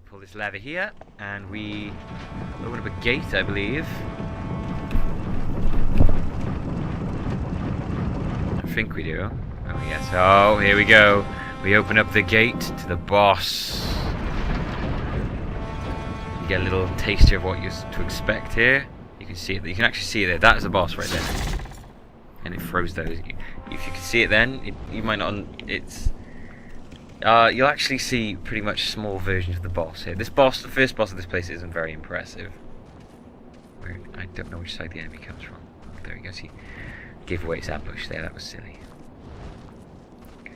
pull this lever here, and we open up a gate, I believe. I think we do. Oh yes. Oh, here we go. We open up the gate to the boss. You get a little taster of what you're to expect here. You can see it. You can actually see it there. That is the boss right there. And it throws those. If you can see it, then you might not. It's. You'll actually see pretty much small versions of the boss here. This boss, the first boss of this place, isn't very impressive. I don't know which side the enemy comes from. Oh, there he goes. He gave away his ambush there. That was silly. Okay.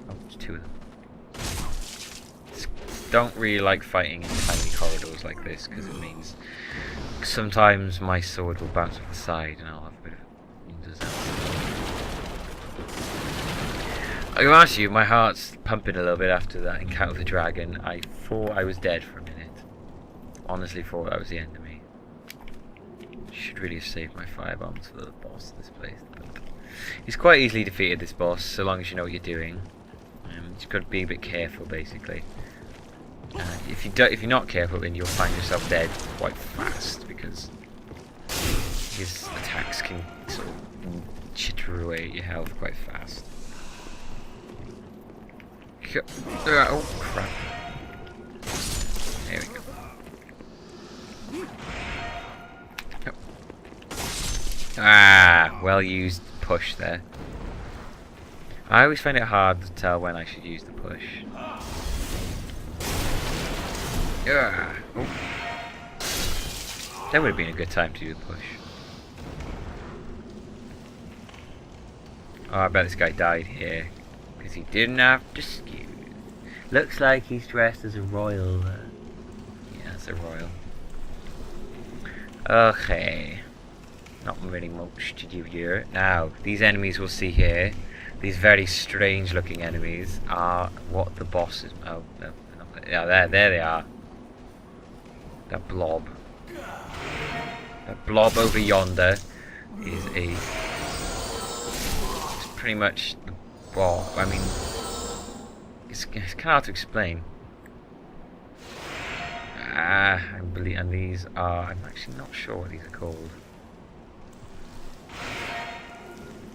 Oh, there's two of them. Don't really like fighting in tiny corridors like this because it means sometimes my sword will bounce off the side and I'll have a bit of. I'll be honest with you, my heart's pumping a little bit after that encounter with the dragon. I thought I was dead for a minute. Honestly thought that was the end of me. Should really have saved my firebombs for the boss of this place. But he's quite easily defeated, this boss, so long as you know what you're doing. You've got to be a bit careful, basically. If you're not careful, then you'll find yourself dead quite fast because his attacks can sort of chitter away at your health quite fast. Oh crap! There we go. Oh. Ah, well used push there. I always find it hard to tell when I should use the push. Oh. That would have been a good time to do the push. Oh, I bet this guy died here because he didn't have to skew. Looks like he's dressed as a royal. Yeah, it's a royal. Okay. Not really much to do here. Now, these enemies we'll see here, these very strange looking enemies, are what the boss is. Oh, no. Yeah, there they are. That blob. That blob over yonder is it's pretty much the blob. I mean, it's kind of hard to explain. I believe, and these are, I'm actually not sure what these are called.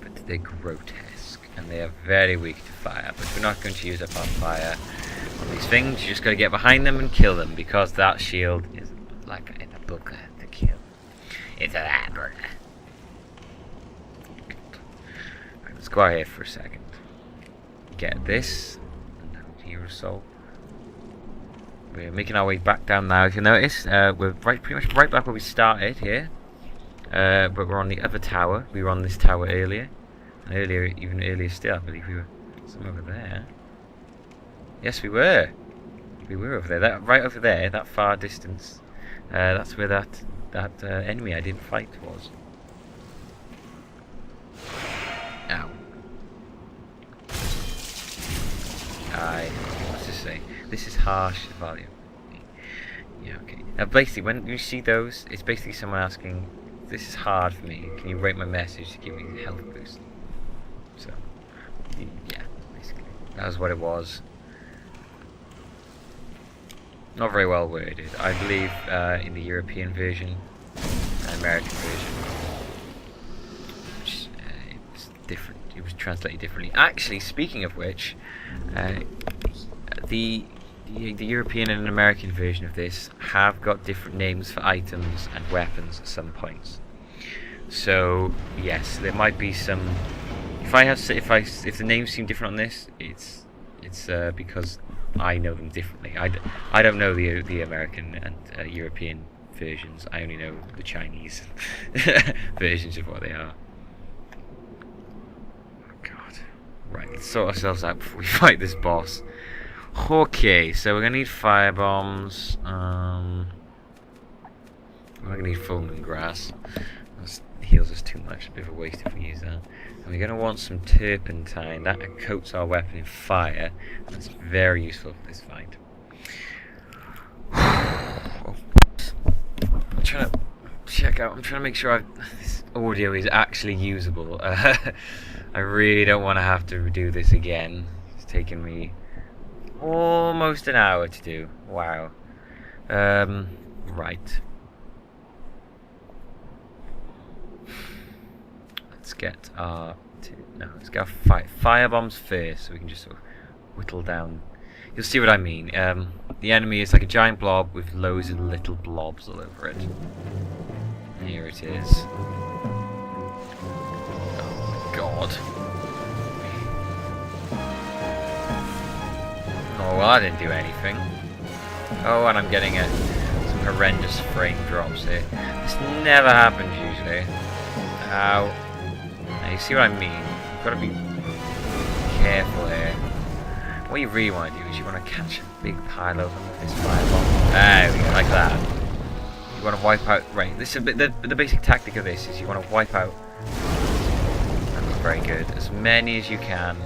But they're grotesque, and they are very weak to fire, but we're not going to use up our fire on these things. You just got to get behind them and kill them, because that shield is like in a book to kill. It's a labber. Right, let's go out here for a second. Get this. Down here or so. We're making our way back down now. If you notice, we're pretty much right back where we started here. But we're on the other tower. We were on this tower earlier. And even earlier still, I believe we were somewhere over there. Yes, we were. We were over there. That right over there, that far distance. That's where that enemy I didn't fight was. Ow. What's this say? This is harsh volume. Yeah, okay. Now basically, when you see those, it's basically someone asking, this is hard for me, can you rate my message to give me a health boost? So, yeah, basically. That was what it was. Not very well worded. I believe in the European version and American version, which it's different. It was translated differently. Actually, speaking of which, the European and American version of this have got different names for items and weapons at some points. So yes, there might be some. If the names seem different on this, it's because I know them differently. I don't know the American and European versions. I only know the Chinese versions of what they are. Oh God! Right, let's sort ourselves out before we fight this boss. Okay, so we're gonna need fire bombs. We're gonna need fulmin grass. That heals us too much. A bit of a waste if we use that. And we're gonna want some turpentine. That coats our weapon in fire. That's very useful for this fight. I'm trying to check out. I'm trying to make sure this audio is actually usable. I really don't want to have to do this again. It's taken me almost an hour to do. Wow. Right. Let's get our... let's get our fire bombs first, so we can just sort of whittle down. You'll see what I mean. The enemy is like a giant blob with loads of little blobs all over it. Here it is. Oh my god. Oh well, I didn't do anything. Oh, and I'm getting some horrendous frame drops here. This never happens usually. Ow. Now you see what I mean? You've got to be careful here. What you really want to do is you want to catch a big pile of them with this firebomb. There we go, like that. You want to wipe out... Right, this is the basic tactic of this is you want to wipe out... That's very good. As many as you can.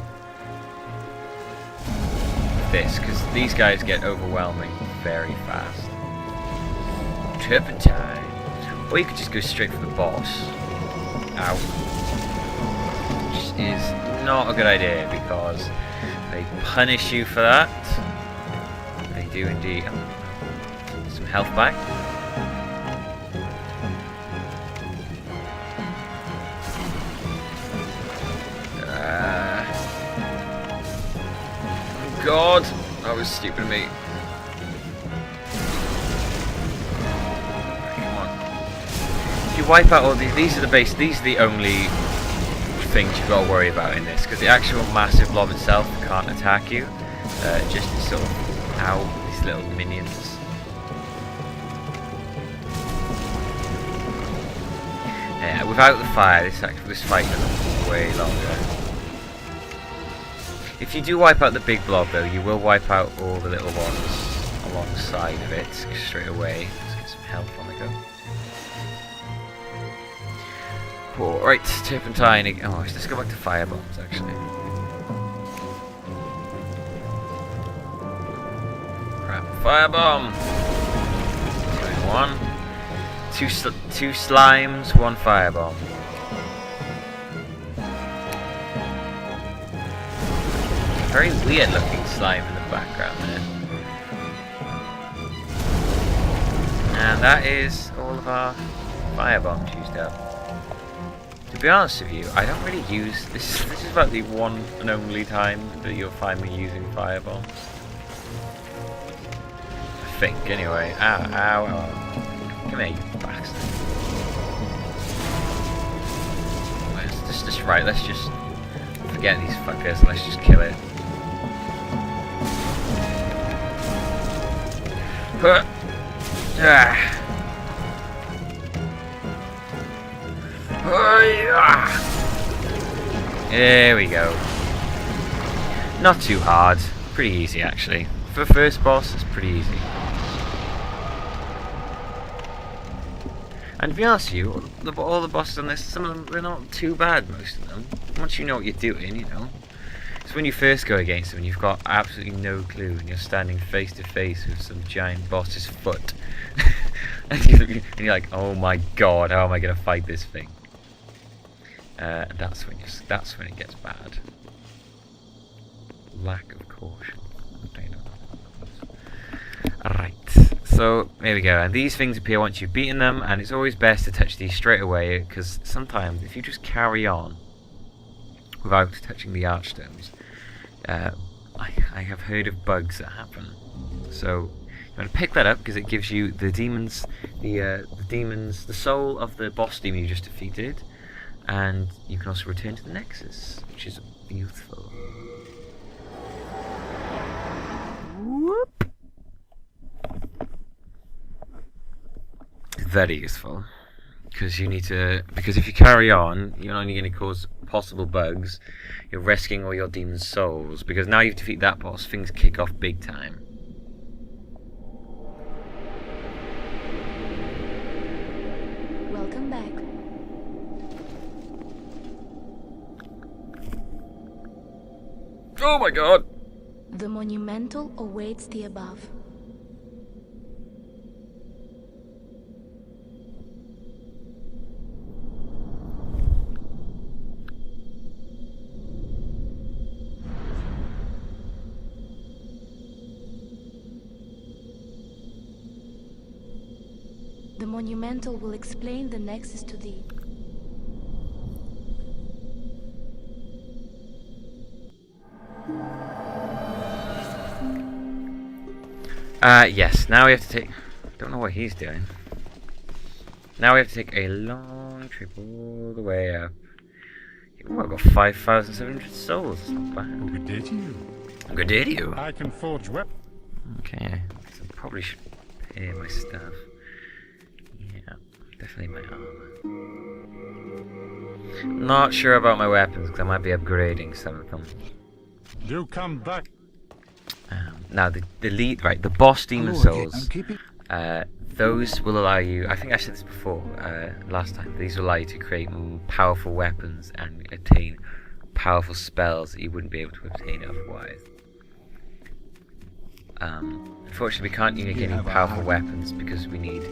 This, because these guys get overwhelming very fast. Turpentine. Or you could just go straight for the boss. Ow. Which is not a good idea because they punish you for that. They do indeed. Some health back. God, that was stupid of me. Come on. If you wipe out all these are the only things you've got to worry about in this, because the actual massive blob itself can't attack you. Just sort of these little minions. Yeah, without the fire, this fight goes way longer. If you do wipe out the big blob though, you will wipe out all the little ones alongside of it straight away. Let's get some health on the go. Cool. Right, turpentine again. Oh, let's go back to fire bombs actually. Crap, firebomb! 2 in 1. Two slimes, 1 firebomb. Very weird looking slime in the background there. And that is all of our firebombs used up. To be honest with you, I don't really use this. This is about the one and only time that you'll find me using firebombs. I think, anyway. Ow, ow, ow. Come here, you bastard. Let's just forget these fuckers and let's just kill it. There we go. Not too hard. Pretty easy actually. For the first boss, it's pretty easy. And to be honest with you, all the bosses on this, some of them, they're not too bad, most of them. Once you know what you're doing, you know. It's when you first go against them and you've got absolutely no clue and you're standing face to face with some giant boss's foot. and you're like, oh my god, how am I going to fight this thing? That's when it gets bad. Lack of caution. Alright, so there we go. And these things appear once you've beaten them, and it's always best to touch these straight away, because sometimes if you just carry on without touching the archstones, I have heard of bugs that happen. So you want to pick that up because it gives you the demons, the soul of the boss demon you just defeated, and you can also return to the Nexus, which is beautiful. Whoop. Very useful. Because if you carry on, you're not only going to cause possible bugs, you're risking all your demon souls. Because now you've defeated that boss, things kick off big time. Welcome back. Oh my god! The Monumental awaits the above. The Monumental will explain the Nexus to thee. Yes, now we have to take... Don't know what he's doing. Now we have to take a long trip all the way up. Oh, I've got 5,700 souls. That's not bad. Good day to you. Good day to you. I can forge weapons. Okay, so I probably should pay my stuff. Yeah, definitely my armor. Not sure about my weapons because I might be upgrading some of them. Do come back. Now the lead, right? The boss demon souls. Keep it. Those will allow you. I think I said this before last time. These will allow you to create powerful weapons and attain powerful spells that you wouldn't be able to obtain otherwise. Unfortunately, we can't make any powerful weapons because we need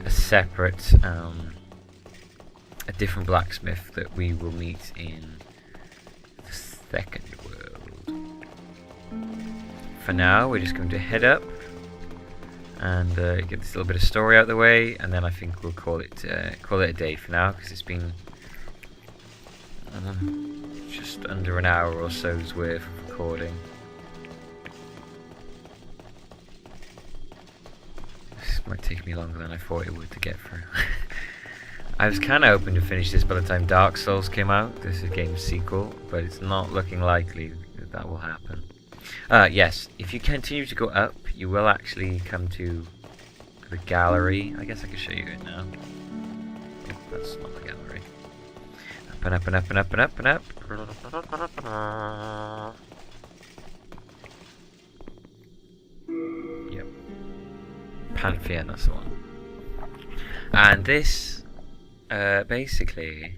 a separate, a different blacksmith that we will meet in the second world. For now, we're just going to head up and get this little bit of story out of the way, and then I think we'll call it a day for now because it's been just under an hour or so's worth of recording. This might take me longer than I thought it would to get through. I was kind of hoping to finish this by the time Dark Souls came out. This is a game sequel, but it's not looking likely that that will happen. Yes, if you continue to go up, you will actually come to the gallery. I guess I can show you it now. Oh, that's not the gallery. Up and up and up and up and up and up. Yep. Pantheon, that's the one. And this, basically,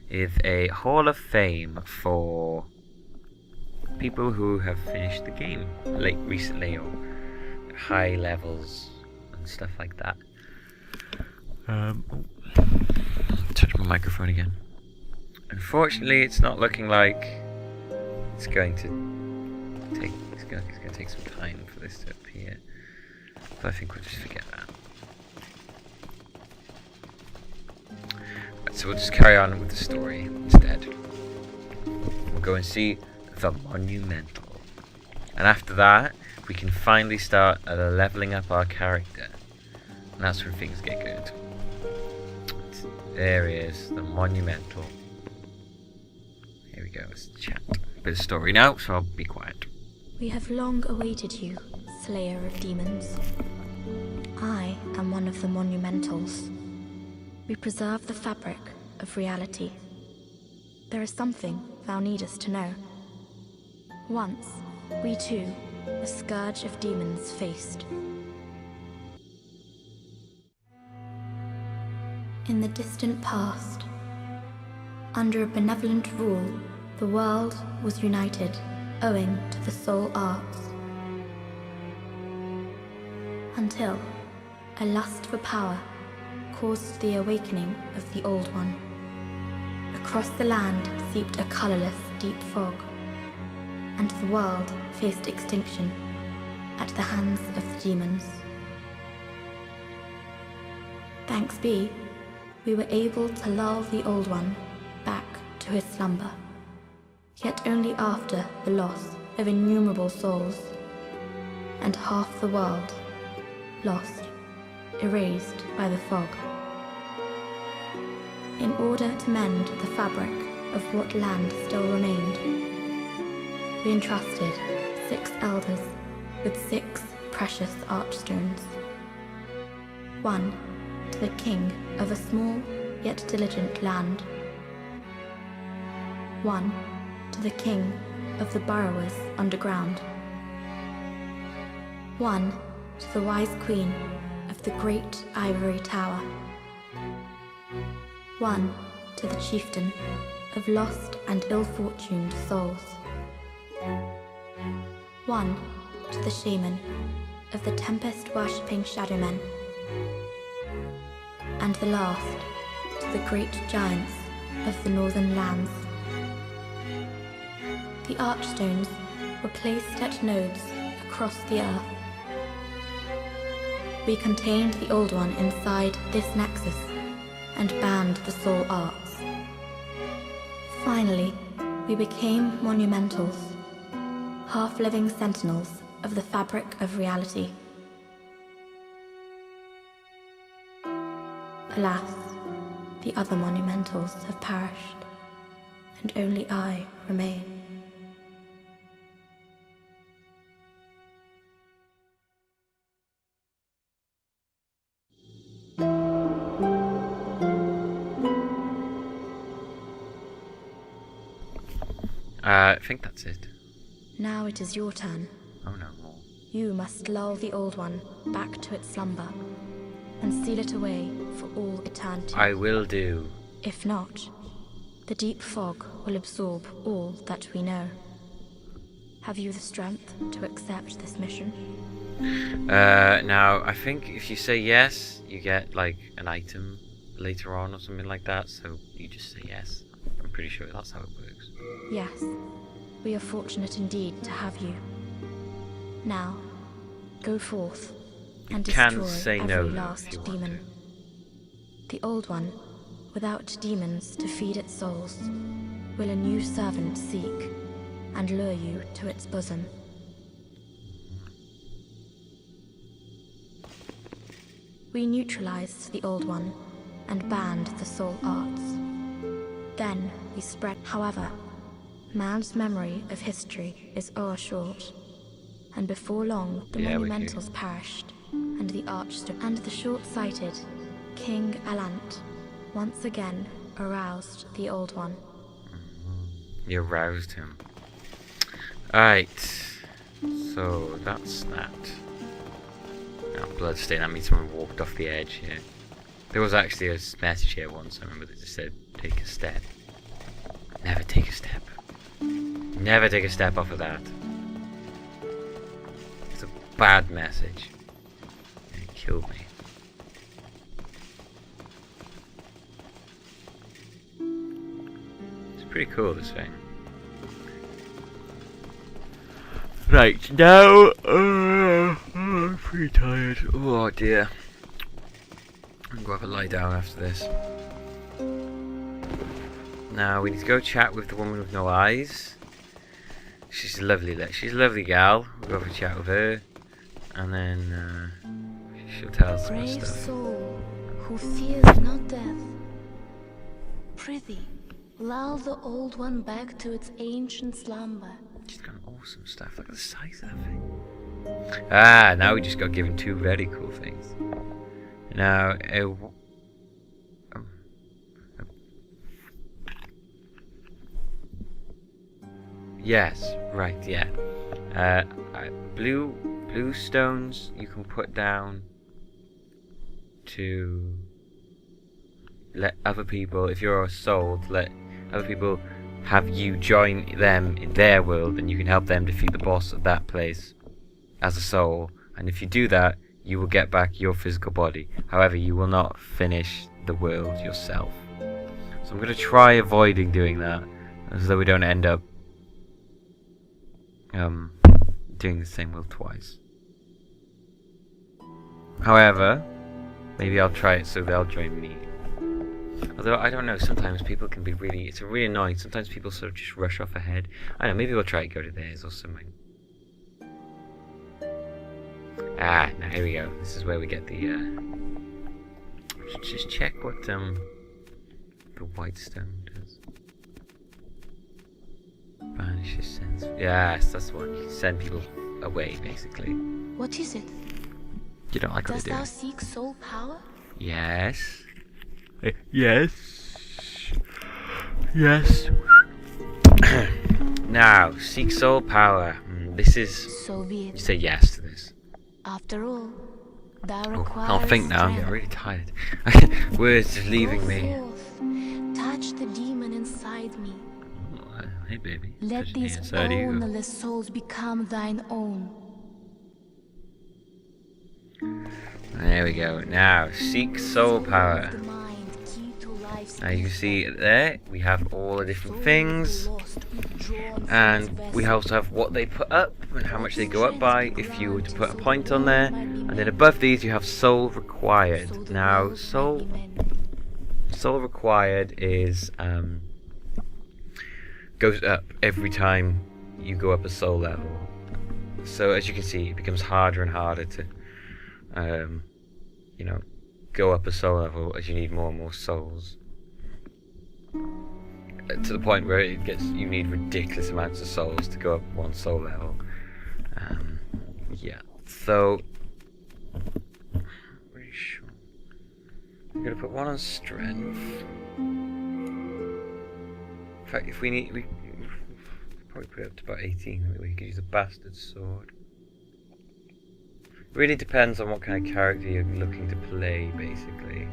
is a Hall of Fame for people who have finished the game recently or high levels and stuff like that. Touch my microphone again. Unfortunately, it's not looking like it's going to take. It's going to take some time for this to appear. So I think we'll just forget that. Right, so we'll just carry on with the story instead. We'll go and see the Monumental, and after that we can finally start leveling up our character, and that's where things get good. There he is, the Monumental. Here we go, let's chat. Bit of story now, so I'll be quiet. We have long awaited you, Slayer of Demons. I am one of the Monumentals. We preserve the fabric of reality. There is something thou needest to know. Once, we too, a scourge of demons faced. In the distant past, under a benevolent rule, the world was united, owing to the soul arts. Until a lust for power caused the awakening of the Old One. Across the land seeped a colourless, deep fog, and the world faced extinction at the hands of the demons. Thanks be, we were able to lull the Old One back to his slumber, yet only after the loss of innumerable souls, and half the world lost, erased by the fog. In order to mend the fabric of what land still remained, we entrusted 6 elders with 6 precious archstones. 1 to the king of a small yet diligent land. 1 to the king of the burrowers underground. 1 to the wise queen of the great ivory tower. 1 to the chieftain of lost and ill-fortuned souls. 1 to the shaman of the tempest-worshipping shadowmen. And the last to the great giants of the northern lands. The archstones were placed at nodes across the earth. We contained the Old One inside this Nexus and banned the soul arts. Finally, we became Monumentals, half-living sentinels of the fabric of reality. Alas, the other Monumentals have perished, and only I remain. I think that's it. Now it is your turn. Oh no, more. You must lull the Old One back to its slumber and seal it away for all eternity. I will do. If not, the deep fog will absorb all that we know. Have you the strength to accept this mission? Now, I think if you say yes, you get like an item later on or something like that, so you just say yes. I'm pretty sure that's how it works. Yes, we are fortunate indeed to have you. Now, go forth and can destroy say every no, last if you want demon. The Old One, without demons to feed its souls, will a new servant seek and lure you to its bosom. We neutralized the Old One and banned the soul arts. Then we spread. However, man's memory of history is o'ershort, and before long the Monumentals perished, and the short-sighted King Alant once again aroused the Old One. You aroused him. Alright, so that's that. Now, bloodstain, that means someone walked off the edge here. There was actually a message here once, I remember that just said, take a step. Never take a step. Never take a step off of that. It's a bad message. And it killed me. It's pretty cool, this thing. Right, now, I'm pretty tired. Oh dear. I'm gonna have a lie down after this. Now we need to go chat with the woman with no eyes. She's a lovely gal. We'll go have a chat with her, and then she'll tell us some Brave stuff. soul, who fears not death. Prithee, lull the Old One back to its ancient slumber. She's got awesome stuff. Look at the size of that thing. Ah, now we just got given two very cool things. Now, yes, right, yeah. Blue stones you can put down to let other people, if you're a soul, to let other people have you join them in their world, and you can help them defeat the boss of that place as a soul. And if you do that, you will get back your physical body. However, you will not finish the world yourself. So I'm going to try avoiding doing that, so that we don't end up doing the same world twice. However, maybe I'll try it so they'll join me. Although, I don't know, sometimes people can be it's really annoying. Sometimes people sort of just rush off ahead. I don't know, maybe we'll try to go to theirs or something. Ah, now here we go. This is where we get the, just check what, the white stone does. Banishes sense. Yes, that's what. You send people away, basically. What is it? You don't like what Does they do. thou seek soul power? Yes. Yes. Yes. Now, seek soul power. This is... So be You it. say yes to this. After all, thou Oh, I requires can't think now. I'm strength. getting really tired. Words are leaving Go me. forth, touch the demon inside me. Oh, hey, baby. Let Touch me these inside you. ownerless souls become thine own. There we go. Now, seek soul power. Of the mind, key to life Now you can see there we have all the different things, and we also have what they put up and how much they go up by if you were to put a point on there. And then above these you have soul required. Now soul required is goes up every time you go up a soul level. So as you can see, it becomes harder and harder to you know, go up a soul level as you need more and more souls, to the point where it gets, you need ridiculous amounts of souls to go up one soul level. Yeah, so pretty sure I'm gonna put one on strength. In fact, if we need, we probably put it up to about 18. We could use a bastard sword. It really depends on what kind of character you're looking to play, basically.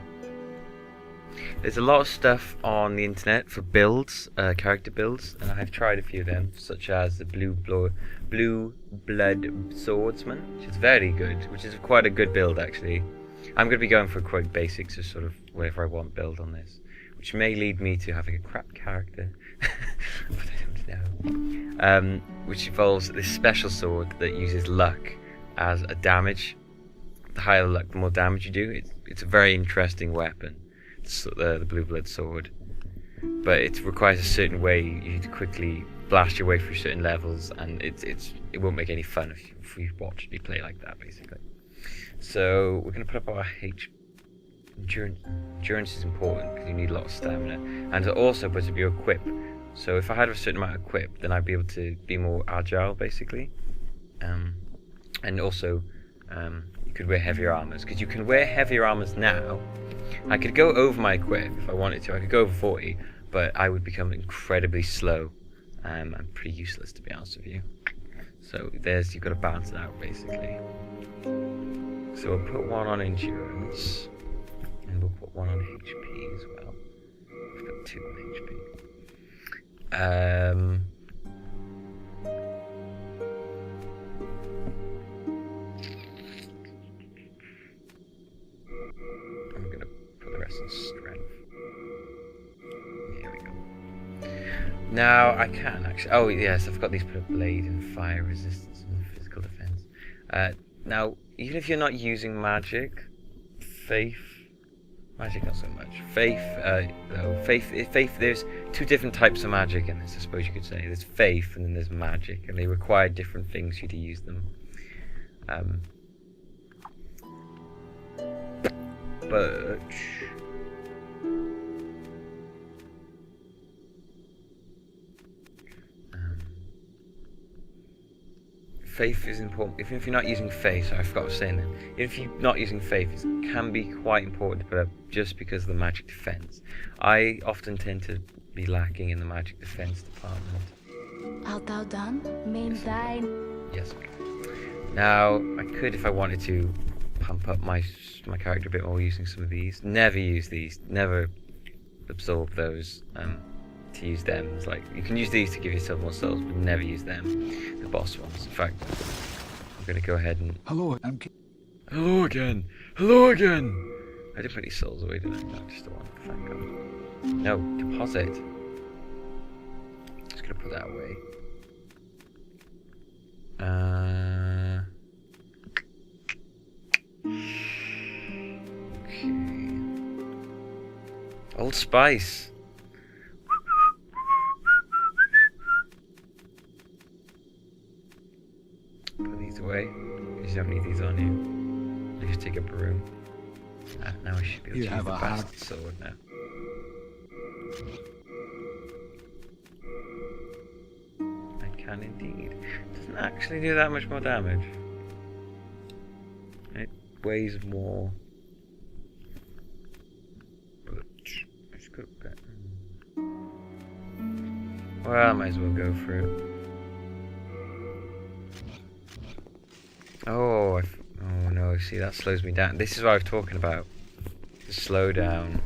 There's a lot of stuff on the internet for builds, character builds, and I've tried a few of them, such as the Blue Blood Swordsman, which is very good, which is quite a good build actually. I'm going to be going for quite basics, just sort of whatever I want build on this, which may lead me to having a crap character, but I don't know. Which involves this special sword that uses luck as a damage. The higher the luck, the more damage you do. It's a very interesting weapon, the Blue Blood Sword, but it requires a certain way. You need to quickly blast your way through certain levels, and it won't make any fun if you watch me play like that, basically. So we're going to put up our endurance. Endurance is important because you need a lot of stamina, and it also puts up your equip. So if I had a certain amount of equip, then I'd be able to be more agile, basically. And also, you could wear heavier armors, because you can wear heavier armors now. I could go over my equip if I wanted to. I could go over 40, but I would become incredibly slow. I'm pretty useless, to be honest with you. So you've got to balance it out, basically. So we'll put one on endurance, and we'll put one on HP as well. We've got 2 on HP. I'm gonna put the rest on strength. Here we go. Now I can actually. Oh yes, I've got these put up blade and fire resistance and physical defense. Now even if you're not using magic, magic not so much. Faith. There's 2 different types of magic in this, I suppose you could say. There's faith and then there's magic, and they require different things for you to use them. But faith is important. Even if you're not using faith, sorry, I forgot what I was saying then. If you're not using faith, it can be quite important to put up just because of the magic defense. I often tend to be lacking in the magic defense department. Art thou done? Main thine. Yes. Now I could, if I wanted to, pump up my character a bit more using some of these. Never use these. Never absorb those. To use them. It's like you can use these to give yourself more souls, but never use them. The boss ones. In fact, I'm gonna go ahead and. Hello again. Hello again. I didn't put any souls away, did I? No, just the one. Thank God. No, deposit. Just gonna put that away. Okay. Old Spice. Put these away, because you don't need these on you. You just take up a room. Now I should be able to use the bastard sword now. I can indeed. It doesn't actually do that much more damage. It weighs more. But it's good. Well, I might as well go for it. Oh no, see, that slows me down. This is what I was talking about. The slow down.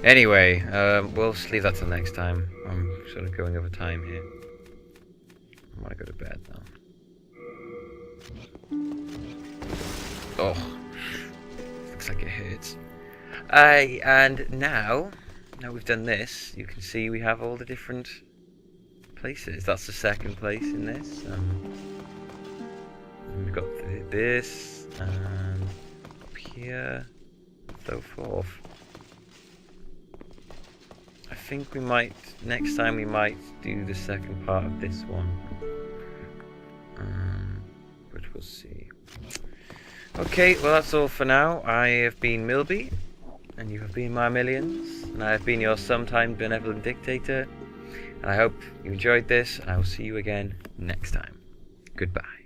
Anyway, we'll just leave that till next time. I'm sort of going over time here. I want to go to bed now. Oh, looks like it hurts. And now we've done this, you can see we have all the different places. That's the second place in this. We've got this, and up here, and so forth. I think we might, next time we might do the second part of this one. But we'll see. Okay, well that's all for now. I have been Millbeeful, and you have been my millions, and I have been your sometime benevolent dictator. And I hope you enjoyed this, and I will see you again next time. Goodbye.